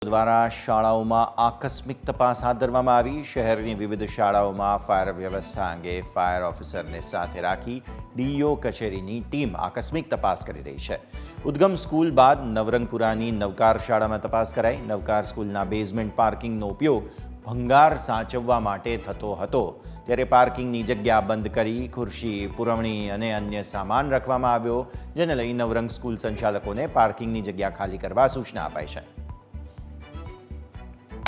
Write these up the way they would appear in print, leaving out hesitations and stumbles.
દ્વારા શાળાઓમાં આકસ્મિક તપાસ હાથ ધરવામાં આવી। શહેરની વિવિધ શાળાઓમાં ફાયર વ્યવસ્થા અંગે ફાયર ઓફિસરને સાથે રાખી ડીઈઓ કચેરીની ટીમ આકસ્મિક તપાસ કરી રહી છે। ઉદ્ગમ સ્કૂલ બાદ નવરંગપુરાની નવકાર શાળામાં તપાસ કરાઈ। નવકાર સ્કૂલના બેઝમેન્ટ પાર્કિંગનો ઉપયોગ ભંગાર સાચવવા માટે થતો હતો, ત્યારે પાર્કિંગની જગ્યા બંધ કરી ખુરશી, પુરવણી અને અન્ય સામાન રાખવામાં આવ્યો, જેને લઈ નવરંગ સ્કૂલ સંચાલકોને પાર્કિંગની જગ્યા ખાલી કરવા સૂચના અપાઈ છે।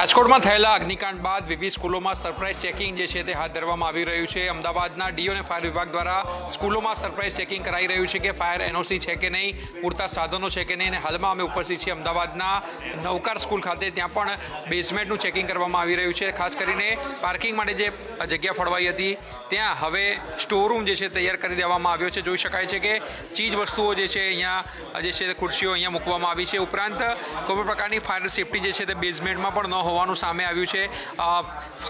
રાજકોટમાં થયેલા અગ્નિકાંડ બાદ વિવિધ સ્કૂલોમાં સરપ્રાઇઝ ચેકિંગ જે છે તે હાથ ધરવામાં આવી રહ્યું છે। અમદાવાદના ડીઓ અને ફાયર વિભાગ દ્વારા સ્કૂલોમાં સરપ્રાઇઝ ચેકિંગ કરાઈ રહ્યું છે કે ફાયર એનઓસી છે કે નહીં, પૂરતા સાધનો છે કે નહીં। અને હાલમાં અમે ઉપસ્થિત છીએ અમદાવાદના નવકાર સ્કૂલ ખાતે, ત્યાં પણ બેઝમેન્ટનું ચેકિંગ કરવામાં આવી રહ્યું છે। ખાસ કરીને પાર્કિંગ માટે જે જગ્યા ફળવાઈ હતી ત્યાં હવે સ્ટોરરૂમ જે છે તૈયાર કરી દેવામાં આવ્યો છે। જોઈ શકાય છે કે ચીજ વસ્તુઓ જે છે અહીંયા જે છે ખુરશીઓ અહીંયા મૂકવામાં આવી છે। ઉપરાંત કોઈ પણ પ્રકારની ફાયર સેફટી જે છે તે બેઝમેન્ટમાં પણ ન હોવાનું સામે આવ્યું છે।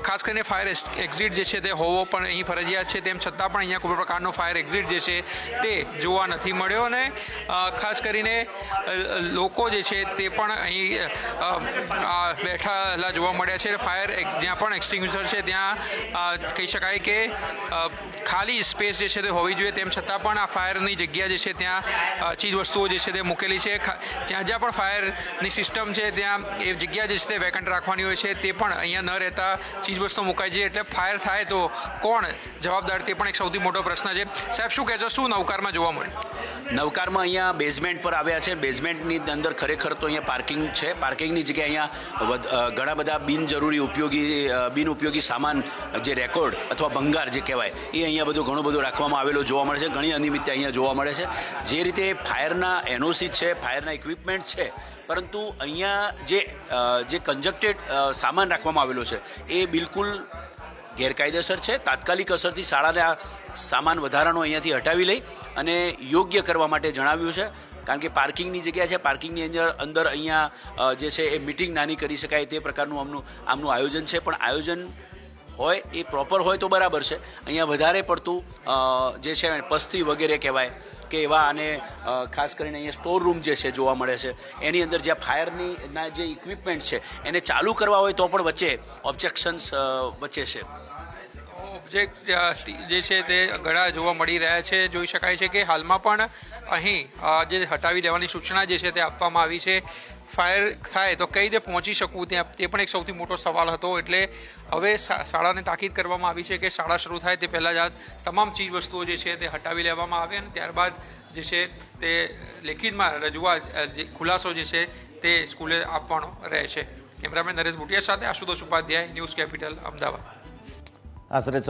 ખાસ કરીને ફાયર એક્ઝિટ જે છે તે હોવો પણ અહીં ફરજિયાત છે, તેમ છતાં પણ અહીંયા કોઈ પ્રકારનો ફાયર એક્ઝિટ જે છે તે જોવા નથી મળ્યો। અને ખાસ કરીને લોકો જે છે તે પણ અહીં બેઠેલા જોવા મળ્યા છે। ફાયર જ્યાં પણ એક્સટિંગ્વિશર છે ત્યાં કહી શકાય કે ખાલી સ્પેસ જે છે તે હોવી જોઈએ, તેમ છતાં પણ આ ફાયરની જગ્યા જે છે ત્યાં ચીજ વસ્તુઓ જે છે તે મૂકેલી છે। જ્યાં પણ ફાયરની સિસ્ટમ છે ત્યાં એ જગ્યા જે છે તે વેકન્ટ રાખવાની હોય છે, તે પણ અહીંયા ન રહેતા ચીજ વસ્તુ મુકાય છે, એટલે ફાયર થાય તો કોણ જવાબદાર, તે પણ એક સૌથી મોટો પ્રશ્ન છે। સાહેબ, શું કહેશો, શું નવકારમાં જોવા મળ્યું? નવકારમાં અહીંયા બેઝમેન્ટ પર આવ્યા છે। બેઝમેન્ટની અંદર ખરેખર તો અહીંયા પાર્કિંગ છે। પાર્કિંગની જગ્યાએ અહીંયા ઘણા બધા બિનઉપયોગી સામાન, જે રેકોર્ડ અથવા ભંગાર જે કહેવાય, એ અહીંયા ઘણો બધો રાખવામાં આવેલો જોવા મળે છે। ઘણી અનિયમિતતા અહીંયા જોવા મળે છે। જે રીતે ફાયરના એનઓસી છે, ફાયરના ઇક્વિપમેન્ટ છે, પરંતુ અહીંયા જે કન્જક્ટેડ સામાન રાખવામાં આવેલો છે એ બિલકુલ ગેરકાયદેસર છે। તાત્કાલિક અસરથી શાળાને આ સામાન વધારાનો અહીંયાથી હટાવી લઈ અને યોગ્ય કરવા માટે જણાવ્યું છે, કારણ કે પાર્કિંગની જગ્યા છે, પાર્કિંગની અંદર અહીંયા જે છે એ મિટિંગ નાની કરી શકાય તે પ્રકારનું આમનું આયોજન છે। પણ આયોજન હોય એ પ્રોપર હોય તો બરાબર છે। અહીંયા વધારે પડતું જે છે પસ્તી વગેરે કહેવાય કે એવા, અને ખાસ કરીને અહીંયા સ્ટોર રૂમ જે છે જોવા મળે છે, એની અંદર જ્યાં ફાયરના જે ઇક્વિપમેન્ટ છે એને ચાલુ કરવા હોય તો પણ વચ્ચે ઓબ્જેક્શન્સ વચ્ચે છે। ઓબ્જેક્ટ જે છે તે ઘણા જોવા મળી રહ્યા છે। જોઈ શકાય છે કે હાલમાં પણ અહીં જે હટાવી દેવાની સૂચના જે છે તે આપવામાં આવી છે। ફાયર થાય તો કઈ રીતે પહોંચી શકવું ત્યાં, તે પણ એક સૌથી મોટો સવાલ હતો। એટલે હવે શાળાને તાકીદ કરવામાં આવી છે કે શાળા શરૂ થાય તે પહેલાં જ આ તમામ ચીજ વસ્તુઓ જે છે તે હટાવી લેવામાં આવે, અને ત્યારબાદ જે છે તે લેખિતમાં રજૂઆત, ખુલાસો જે છે તે સ્કૂલે આપવાનો રહે છે। કેમેરામેન નરેશ ભુટિયા સાથે આશુતોષ ઉપાધ્યાય, ન્યૂઝ કેપિટલ, અમદાવાદ।